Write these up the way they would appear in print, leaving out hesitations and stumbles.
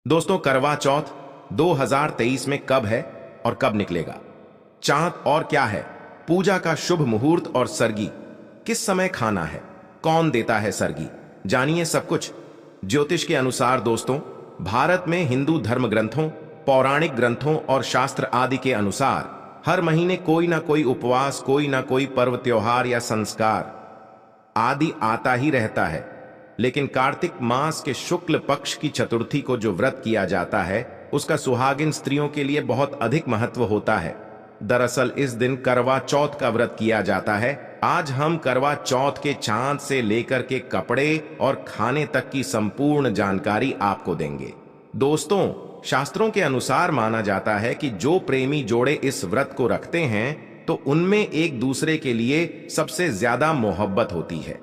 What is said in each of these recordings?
दोस्तों, करवा चौथ 2023 में कब है और कब निकलेगा? चांद और क्या है? पूजा का शुभ मुहूर्त और सरगी किस समय खाना है? कौन देता है सरगी? जानिए सब कुछ ज्योतिष के अनुसार। दोस्तों, भारत में हिंदू धर्म ग्रंथों, पौराणिक ग्रंथों और शास्त्र आदि के अनुसार हर महीने कोई ना कोई उपवास, कोई ना कोई पर्व, त्योहार या संस्कार आदि आता ही रहता है। लेकिन कार्तिक मास के शुक्ल पक्ष की चतुर्थी को जो व्रत किया जाता है, उसका सुहागिन स्त्रियों के लिए बहुत अधिक महत्व होता है। दरअसल इस दिन करवा चौथ का व्रत किया जाता है। आज हम करवा चौथ के चांद से लेकर के कपड़े और खाने तक की संपूर्ण जानकारी आपको देंगे। दोस्तों, शास्त्रों के अनुसार माना जाता है कि जो प्रेमी जोड़े इस व्रत को रखते हैं तो उनमें एक दूसरे के लिए सबसे ज्यादा मोहब्बत होती है।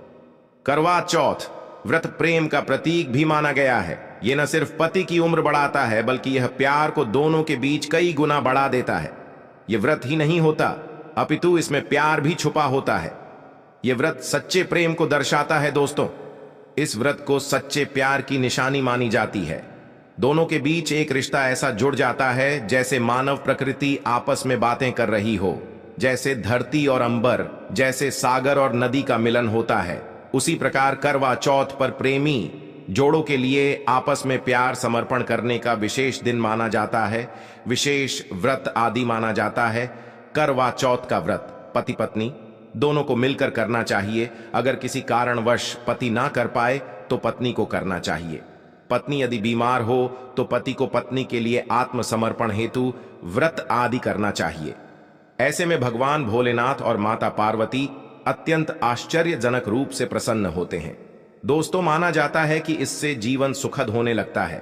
करवा चौथ व्रत प्रेम का प्रतीक भी माना गया है। यह न सिर्फ पति की उम्र बढ़ाता है, बल्कि यह प्यार को दोनों के बीच कई गुना बढ़ा देता है। यह व्रत ही नहीं होता, अपितु इसमें प्यार भी छुपा होता है। यह व्रत सच्चे प्रेम को दर्शाता है। दोस्तों, इस व्रत को सच्चे प्यार की निशानी मानी जाती है। दोनों के बीच एक रिश्ता ऐसा जुड़ जाता है जैसे मानव प्रकृति आपस में बातें कर रही हो, जैसे धरती और अंबर, जैसे सागर और नदी का मिलन होता है। उसी प्रकार करवा चौथ पर प्रेमी जोड़ों के लिए आपस में प्यार समर्पण करने का विशेष दिन माना जाता है, विशेष व्रत आदि माना जाता है। करवा चौथ का व्रत पति पत्नी दोनों को मिलकर करना चाहिए। अगर किसी कारणवश पति ना कर पाए तो पत्नी को करना चाहिए। पत्नी यदि बीमार हो तो पति को पत्नी के लिए आत्मसमर्पण हेतु व्रत आदि करना चाहिए। ऐसे में भगवान भोलेनाथ और माता पार्वती अत्यंत आश्चर्यजनक रूप से प्रसन्न होते हैं। दोस्तों, माना जाता है कि इससे जीवन सुखद होने लगता है।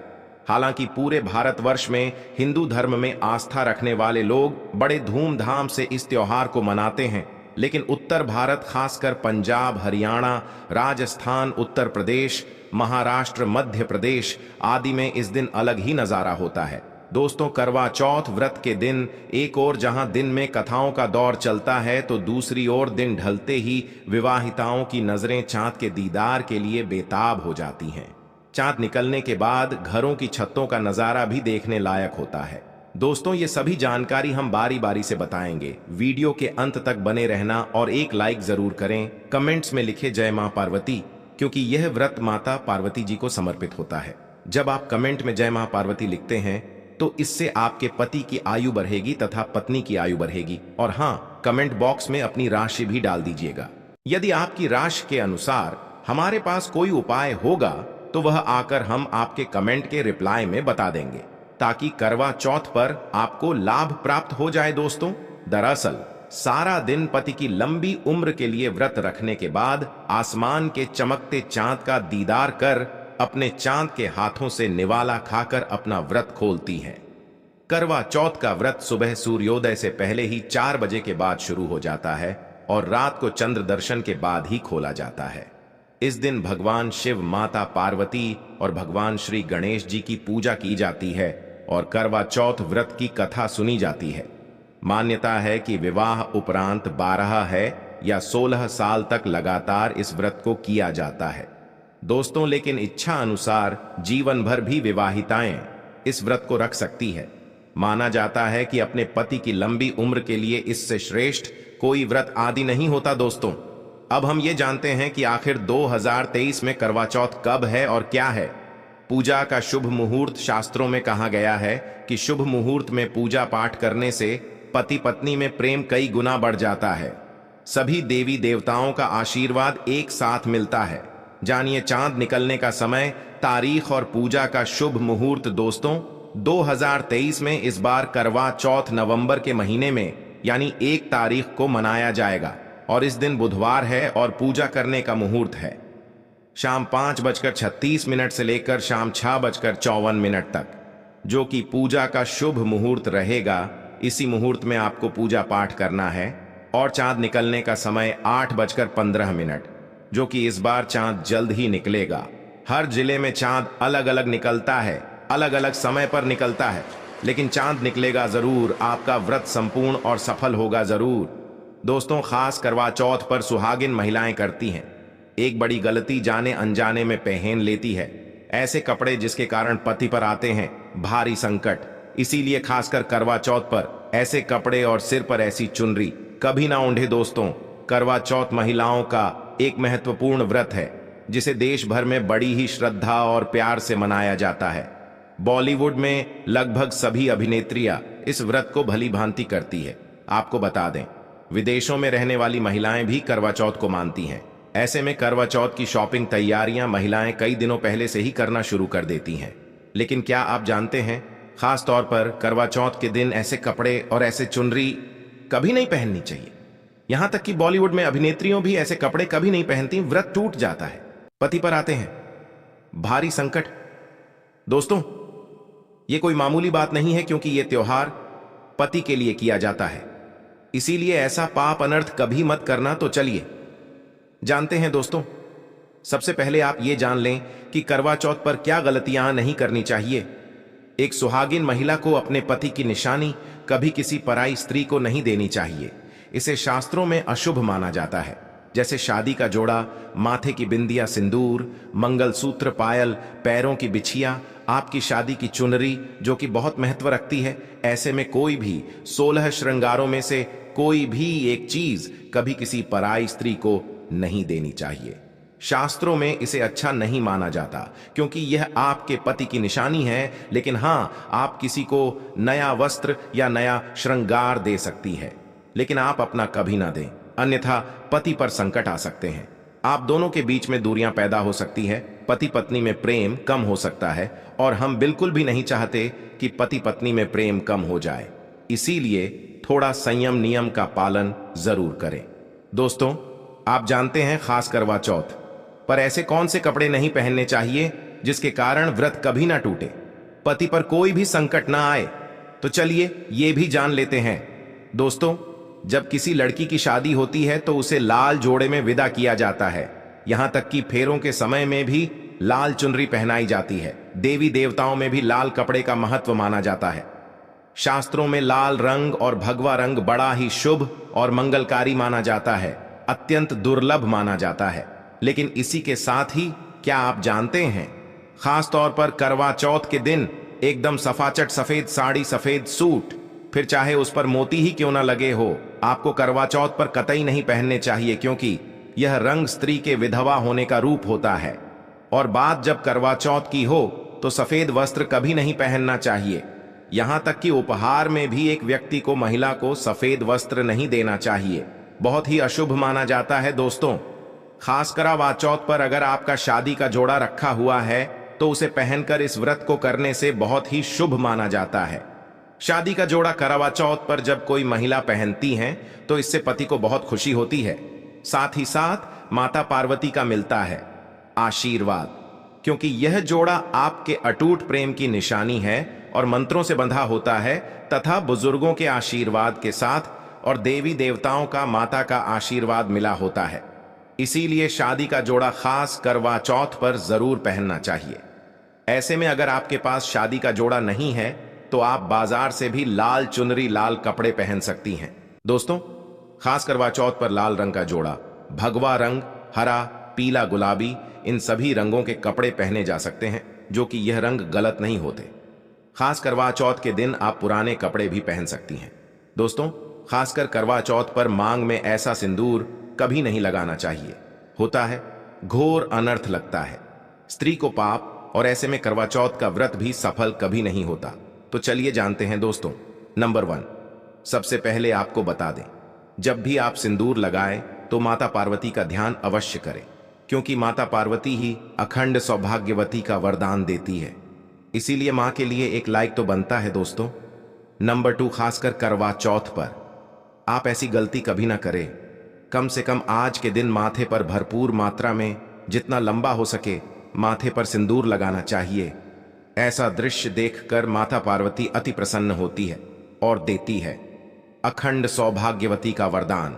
हालांकि पूरे भारतवर्ष में हिंदू धर्म में आस्था रखने वाले लोग बड़े धूमधाम से इस त्योहार को मनाते हैं, लेकिन उत्तर भारत, खासकर पंजाब, हरियाणा, राजस्थान, उत्तर प्रदेश, महाराष्ट्र, मध्य प्रदेश आदि में इस दिन अलग ही नजारा होता है। दोस्तों, करवा चौथ व्रत के दिन एक ओर जहां दिन में कथाओं का दौर चलता है, तो दूसरी ओर दिन ढलते ही विवाहिताओं की नजरें चांद के दीदार के लिए बेताब हो जाती हैं। चांद निकलने के बाद घरों की छतों का नजारा भी देखने लायक होता है। दोस्तों, ये सभी जानकारी हम बारी बारी से बताएंगे। वीडियो के अंत तक बने रहना और एक लाइक जरूर करें। कमेंट्स में लिखे जय मां पार्वती, क्योंकि यह व्रत माता पार्वती जी को समर्पित होता है। जब आप कमेंट में जय मां पार्वती लिखते हैं तो इससे आपके पति की आयु बढ़ेगी तथा पत्नी की आयु बढ़ेगी। और हाँ, कमेंट बॉक्स में अपनी राशि भी डाल दीजिएगा। यदि आपकी राशि के अनुसार हमारे पास कोई उपाय होगा तो वह आकर हम आपके कमेंट के रिप्लाई में बता देंगे, ताकि करवा चौथ पर आपको लाभ प्राप्त हो जाए। दोस्तों, दरअसल सारा दिन पति की लंबी उम्र के लिए व्रत रखने के बाद आसमान के चमकते चांद का दीदार कर अपने चांद के हाथों से निवाला खाकर अपना व्रत खोलती हैं। करवा चौथ का व्रत सुबह सूर्योदय से पहले ही 4 बजे के बाद शुरू हो जाता है और रात को चंद्र दर्शन के बाद ही खोला जाता है। इस दिन भगवान शिव, माता पार्वती और भगवान श्री गणेश जी की पूजा की जाती है और करवा चौथ व्रत की कथा सुनी जाती है। मान्यता है कि विवाह उपरांत 12 है या 16 साल तक लगातार इस व्रत को किया जाता है। दोस्तों, लेकिन इच्छा अनुसार जीवन भर भी विवाहिताएं इस व्रत को रख सकती है। माना जाता है कि अपने पति की लंबी उम्र के लिए इससे श्रेष्ठ कोई व्रत आदि नहीं होता। दोस्तों, अब हम ये जानते हैं कि आखिर 2023 में करवा चौथ कब है और क्या है। पूजा का शुभ मुहूर्त शास्त्रों में कहा गया है कि शुभ मुहूर्त में पूजा पाठ करने से पति पत्नी में प्रेम कई गुना बढ़ जाता है। सभी देवी देवताओं का आशीर्वाद एक साथ मिलता है। जानिए चांद निकलने का समय, तारीख और पूजा का शुभ मुहूर्त। दोस्तों, 2023 में इस बार करवा चौथ नवंबर के महीने में यानी 1 तारीख को मनाया जाएगा और इस दिन बुधवार है और पूजा करने का मुहूर्त है शाम 5:36 से लेकर शाम 6:54 तक, जो कि पूजा का शुभ मुहूर्त रहेगा। इसी मुहूर्त में आपको पूजा पाठ करना है। और चांद निकलने का समय 8:15, जो कि इस बार चांद जल्द ही निकलेगा। हर जिले में चांद अलग अलग निकलता है, अलग अलग समय पर निकलता है, लेकिन चांद निकलेगा जरूर। आपका व्रत संपूर्ण और सफल होगा जरूर। दोस्तों, खास करवा चौथ पर सुहागिन महिलाएं करती हैं एक बड़ी गलती, जाने अनजाने में पहन लेती है। ऐसे कपड़े जिसके कारण पति पर आते हैं भारी संकट। इसीलिए खासकर करवा चौथ पर ऐसे कपड़े और सिर पर ऐसी चुनरी कभी ना ओढ़े दोस्तों। करवा चौथ महिलाओं का एक महत्वपूर्ण व्रत है जिसे देश भर में बड़ी ही श्रद्धा और प्यार से मनाया जाता है। बॉलीवुड में लगभग सभी अभिनेत्रियां इस व्रत को भली भांति करती है। आपको बता दें, विदेशों में रहने वाली महिलाएं भी करवा चौथ को मानती हैं। ऐसे में करवा चौथ की शॉपिंग तैयारियां महिलाएं कई दिनों पहले से ही करना शुरू कर देती हैं। लेकिन क्या आप जानते हैं, खास तौर पर करवा चौथ के दिन ऐसे कपड़े और ऐसे चुनरी कभी नहीं पहननी चाहिए। यहां तक कि बॉलीवुड में अभिनेत्रियों भी ऐसे कपड़े कभी नहीं पहनती। व्रत टूट जाता है, पति पर आते हैं भारी संकट। दोस्तों, ये कोई मामूली बात नहीं है, क्योंकि यह त्योहार पति के लिए किया जाता है। इसीलिए ऐसा पाप अनर्थ कभी मत करना। तो चलिए जानते हैं दोस्तों। सबसे पहले आप ये जान लें कि करवा चौथ पर क्या गलतियां नहीं करनी चाहिए। एक सुहागिन महिला को अपने पति की निशानी कभी किसी पराई स्त्री को नहीं देनी चाहिए। इसे शास्त्रों में अशुभ माना जाता है। जैसे शादी का जोड़ा, माथे की बिंदिया, सिंदूर, मंगलसूत्र, पायल, पैरों की बिछिया, आपकी शादी की चुनरी जो कि बहुत महत्व रखती है। ऐसे में कोई भी 16 श्रृंगारों में से कोई भी एक चीज कभी किसी पराई स्त्री को नहीं देनी चाहिए। शास्त्रों में इसे अच्छा नहीं माना जाता, क्योंकि यह आपके पति की निशानी है। लेकिन हां, आप किसी को नया वस्त्र या नया श्रृंगार दे सकती है, लेकिन आप अपना कभी ना दें, अन्यथा पति पर संकट आ सकते हैं। आप दोनों के बीच में दूरियां पैदा हो सकती है, पति पत्नी में प्रेम कम हो सकता है, और हम बिल्कुल भी नहीं चाहते कि पति पत्नी में प्रेम कम हो जाए। इसीलिए थोड़ा संयम नियम का पालन जरूर करें। दोस्तों, आप जानते हैं, खास करवा चौथ पर ऐसे कौन से कपड़े नहीं पहनने चाहिए जिसके कारण व्रत कभी ना टूटे, पति पर कोई भी संकट ना आए। तो चलिए ये भी जान लेते हैं। दोस्तों, जब किसी लड़की की शादी होती है तो उसे लाल जोड़े में विदा किया जाता है। यहां तक कि फेरों के समय में भी लाल चुनरी पहनाई जाती है। देवी देवताओं में भी लाल कपड़े का महत्व माना जाता है। शास्त्रों में लाल रंग और भगवा रंग बड़ा ही शुभ और मंगलकारी माना जाता है, अत्यंत दुर्लभ माना जाता है। लेकिन इसी के साथ ही क्या आप जानते हैं, खास तौर पर करवा चौथ के दिन एकदम सफाचट सफेद साड़ी, सफेद सूट, फिर चाहे उस पर मोती ही क्यों ना लगे हो, आपको करवा चौथ पर कतई नहीं पहनने चाहिए, क्योंकि यह रंग स्त्री के विधवा होने का रूप होता है। और बात जब करवा चौथ की हो तो सफेद वस्त्र कभी नहीं पहनना चाहिए। यहां तक कि उपहार में भी एक व्यक्ति को, महिला को सफेद वस्त्र नहीं देना चाहिए, बहुत ही अशुभ माना जाता है। दोस्तों, खास करवा चौथ पर अगर आपका शादी का जोड़ा रखा हुआ है तो उसे पहनकर इस व्रत को करने से बहुत ही शुभ माना जाता है। शादी का जोड़ा करवा चौथ पर जब कोई महिला पहनती हैं तो इससे पति को बहुत खुशी होती है। साथ ही साथ माता पार्वती का मिलता है आशीर्वाद, क्योंकि यह जोड़ा आपके अटूट प्रेम की निशानी है और मंत्रों से बंधा होता है, तथा बुजुर्गों के आशीर्वाद के साथ और देवी देवताओं का, माता का आशीर्वाद मिला होता है। इसीलिए शादी का जोड़ा खास करवा चौथ पर जरूर पहनना चाहिए। ऐसे में अगर आपके पास शादी का जोड़ा नहीं है तो आप बाजार से भी लाल चुनरी, लाल कपड़े पहन सकती हैं। दोस्तों, खास करवा चौथ पर लाल रंग का जोड़ा, भगवा रंग, हरा, पीला, गुलाबी, इन सभी रंगों के कपड़े पहने जा सकते हैं, जो कि यह रंग गलत नहीं होते। खास करवा चौथ के दिन आप पुराने कपड़े भी पहन सकती हैं। दोस्तों, खासकर करवा चौथ पर मांग में ऐसा सिंदूर कभी नहीं लगाना चाहिए, होता है घोर अनर्थ लगता है, स्त्री को पाप, और ऐसे में करवा चौथ का व्रत भी सफल कभी नहीं होता। तो चलिए जानते हैं दोस्तों। नंबर 1, सबसे पहले आपको बता दें, जब भी आप सिंदूर लगाएं तो माता पार्वती का ध्यान अवश्य करें, क्योंकि माता पार्वती ही अखंड सौभाग्यवती का वरदान देती है। इसीलिए मां के लिए एक लाइक तो बनता है दोस्तों। नंबर 2, खासकर करवा चौथ पर आप ऐसी गलती कभी ना करें। कम से कम आज के दिन माथे पर भरपूर मात्रा में, जितना लंबा हो सके, माथे पर सिंदूर लगाना चाहिए। ऐसा दृश्य देखकर माता पार्वती अति प्रसन्न होती है और देती है अखंड सौभाग्यवती का वरदान।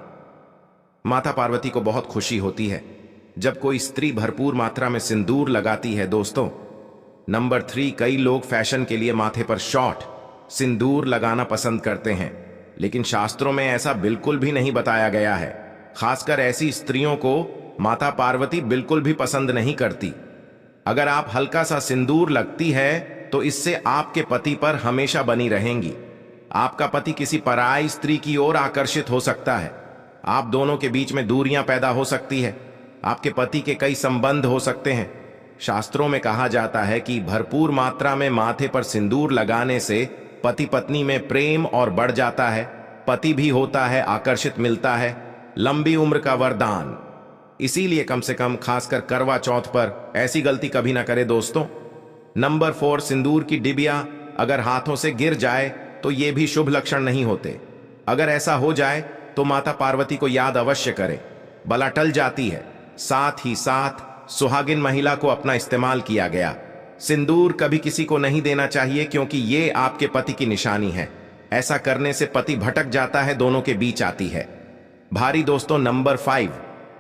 माता पार्वती को बहुत खुशी होती है जब कोई स्त्री भरपूर मात्रा में सिंदूर लगाती है। दोस्तों, नंबर 3, कई लोग फैशन के लिए माथे पर शॉर्ट सिंदूर लगाना पसंद करते हैं, लेकिन शास्त्रों में ऐसा बिल्कुल भी नहीं बताया गया है। खासकर ऐसी स्त्रियों को माता पार्वती बिल्कुल भी पसंद नहीं करती। अगर आप हल्का सा सिंदूर लगती है तो इससे आपके पति पर हमेशा बनी रहेंगी। आपका पति किसी पराई स्त्री की ओर आकर्षित हो सकता है। आप दोनों के बीच में दूरियां पैदा हो सकती है। आपके पति के कई संबंध हो सकते हैं। शास्त्रों में कहा जाता है कि भरपूर मात्रा में माथे पर सिंदूर लगाने से पति पत्नी में प्रेम और बढ़ जाता है, पति भी होता है आकर्षित, मिलता है, लंबी उम्र का वरदान। इसीलिए कम से कम खासकर करवा चौथ पर ऐसी गलती कभी ना करे दोस्तों। नंबर 4, सिंदूर की डिबिया अगर हाथों से गिर जाए तो ये भी शुभ लक्षण नहीं होते। अगर ऐसा हो जाए तो माता पार्वती को याद अवश्य करें, बला टल जाती है। साथ ही साथ सुहागिन महिला को अपना इस्तेमाल किया गया सिंदूर कभी किसी को नहीं देना चाहिए, क्योंकि ये आपके पति की निशानी है। ऐसा करने से पति भटक जाता है, दोनों के बीच आती है भारी दोस्तों। नंबर 5,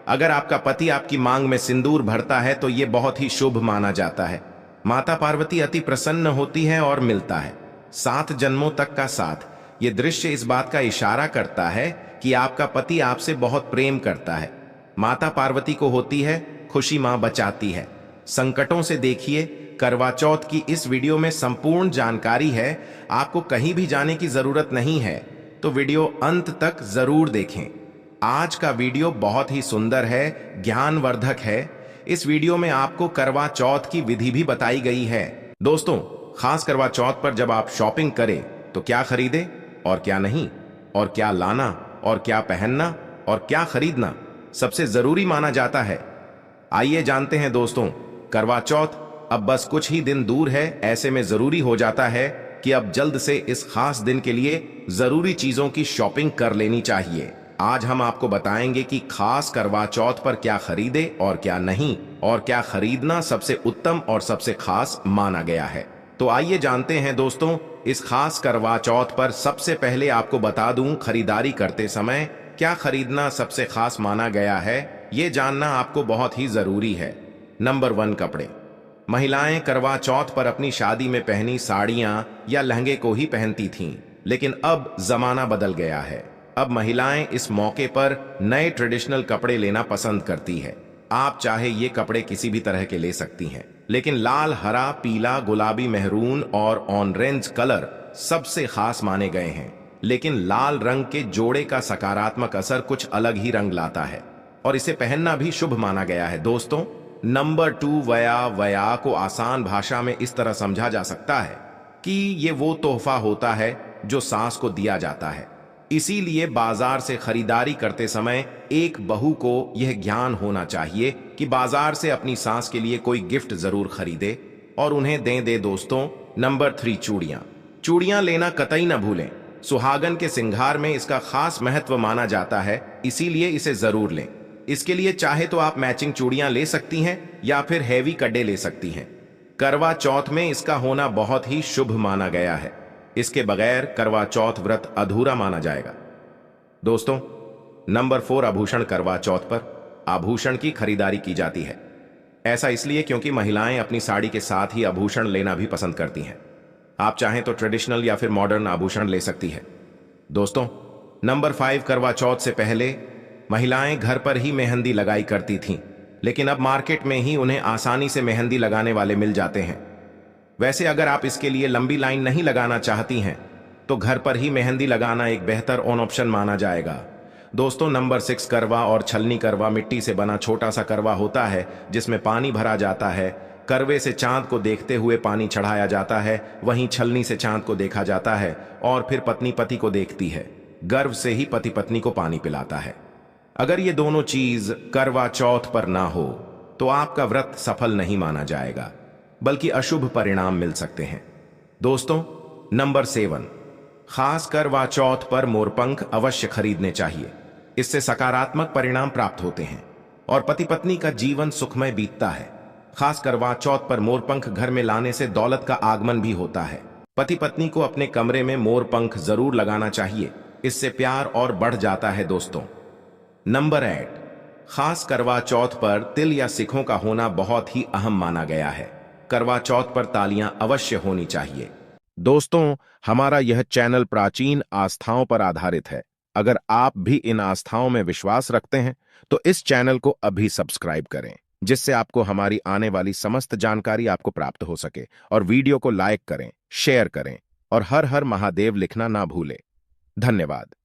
अगर आपका पति आपकी मांग में सिंदूर भरता है तो यह बहुत ही शुभ माना जाता है। माता पार्वती अति प्रसन्न होती है और मिलता है 7 जन्मों तक का साथ। यह दृश्य इस बात का इशारा करता है कि आपका पति आपसे बहुत प्रेम करता है। माता पार्वती को होती है खुशी, मां बचाती है संकटों से। देखिए, करवा चौथ की इस वीडियो में संपूर्ण जानकारी है, आपको कहीं भी जाने की जरूरत नहीं है, तो वीडियो अंत तक जरूर देखें। आज का वीडियो बहुत ही सुंदर है, ज्ञानवर्धक है। इस वीडियो में आपको करवा चौथ की विधि भी बताई गई है। दोस्तों, खास करवा चौथ पर जब आप शॉपिंग करें तो क्या खरीदें और क्या नहीं, और क्या लाना और क्या पहनना और क्या खरीदना सबसे जरूरी माना जाता है। आइए जानते हैं दोस्तों। करवा चौथ अब बस कुछ ही दिन दूर है। ऐसे में जरूरी हो जाता है कि अब जल्द से इस खास दिन के लिए जरूरी चीजों की शॉपिंग कर लेनी चाहिए। आज हम आपको बताएंगे कि खास करवा चौथ पर क्या खरीदे और क्या नहीं, और क्या खरीदना सबसे उत्तम और सबसे खास माना गया है। तो आइए जानते हैं दोस्तों। इस खास करवा चौथ पर सबसे पहले आपको बता दूं, खरीदारी करते समय क्या खरीदना सबसे खास माना गया है, ये जानना आपको बहुत ही जरूरी है। नंबर 1, कपड़े। महिलाएं करवा चौथ पर अपनी शादी में पहनी साड़ियां या लहंगे को ही पहनती थीं, लेकिन अब जमाना बदल गया है। अब महिलाएं इस मौके पर नए ट्रेडिशनल कपड़े लेना पसंद करती है। आप चाहे ये कपड़े किसी भी तरह के ले सकती हैं, लेकिन लाल, हरा, पीला, गुलाबी, मेहरून और ऑरेंज कलर सबसे खास माने गए हैं। लेकिन लाल रंग के जोड़े का सकारात्मक असर कुछ अलग ही रंग लाता है और इसे पहनना भी शुभ माना गया है दोस्तों। नंबर 2, वया। वया को आसान भाषा में इस तरह समझा जा सकता है कि ये वो तोहफा होता है जो सास को दिया जाता है। इसीलिए बाजार से खरीदारी करते समय एक बहू को यह ज्ञान होना चाहिए कि बाजार से अपनी सास के लिए कोई गिफ्ट जरूर खरीदे और उन्हें दे दोस्तों। नंबर 3, चूड़ियां। चूड़ियां लेना कतई न भूलें। सुहागन के सिंगार में इसका खास महत्व माना जाता है, इसीलिए इसे जरूर लें। इसके लिए चाहे तो आप मैचिंग चूड़ियां ले सकती हैं या फिर हैवी कड़े ले सकती हैं। करवा चौथ में इसका होना बहुत ही शुभ माना गया है। इसके बगैर करवा चौथ व्रत अधूरा माना जाएगा दोस्तों। नंबर 4, आभूषण। करवा चौथ पर आभूषण की खरीदारी की जाती है। ऐसा इसलिए क्योंकि महिलाएं अपनी साड़ी के साथ ही आभूषण लेना भी पसंद करती हैं। आप चाहें तो ट्रेडिशनल या फिर मॉडर्न आभूषण ले सकती है दोस्तों। नंबर 5, करवा चौथ से पहले महिलाएं घर पर ही मेहंदी लगाई करती थीं, लेकिन अब मार्केट में ही उन्हें आसानी से मेहंदी लगाने वाले मिल जाते हैं। वैसे अगर आप इसके लिए लंबी लाइन नहीं लगाना चाहती हैं तो घर पर ही मेहंदी लगाना एक बेहतर ऑप्शन माना जाएगा दोस्तों। नंबर 6, करवा और छलनी। करवा मिट्टी से बना छोटा सा करवा होता है जिसमें पानी भरा जाता है। करवे से चांद को देखते हुए पानी चढ़ाया जाता है, वहीं छलनी से चांद को देखा जाता है और फिर पत्नी पति को देखती है। गर्व से ही पति पत्नी को पानी पिलाता है। अगर ये दोनों चीज करवा चौथ पर ना हो तो आपका व्रत सफल नहीं माना जाएगा, बल्कि अशुभ परिणाम मिल सकते हैं दोस्तों। नंबर 7, खास करवा चौथ पर मोरपंख अवश्य खरीदने चाहिए। इससे सकारात्मक परिणाम प्राप्त होते हैं और पति पत्नी का जीवन सुखमय बीतता है। खास करवा चौथ पर मोरपंख घर में लाने से दौलत का आगमन भी होता है। पति पत्नी को अपने कमरे में मोरपंख जरूर लगाना चाहिए, इससे प्यार और बढ़ जाता है दोस्तों। नंबर 8, खास करवा चौथ पर तिल या सिक्कों का होना बहुत ही अहम माना गया है। करवा चौथ पर तालियां अवश्य होनी चाहिए दोस्तों। हमारा यह चैनल प्राचीन आस्थाओं पर आधारित है। अगर आप भी इन आस्थाओं में विश्वास रखते हैं तो इस चैनल को अभी सब्सक्राइब करें। जिससे आपको हमारी आने वाली समस्त जानकारी आपको प्राप्त हो सके। और वीडियो को लाइक करें, शेयर करें और हर हर महादेव लिखना ना भूलें। धन्यवाद।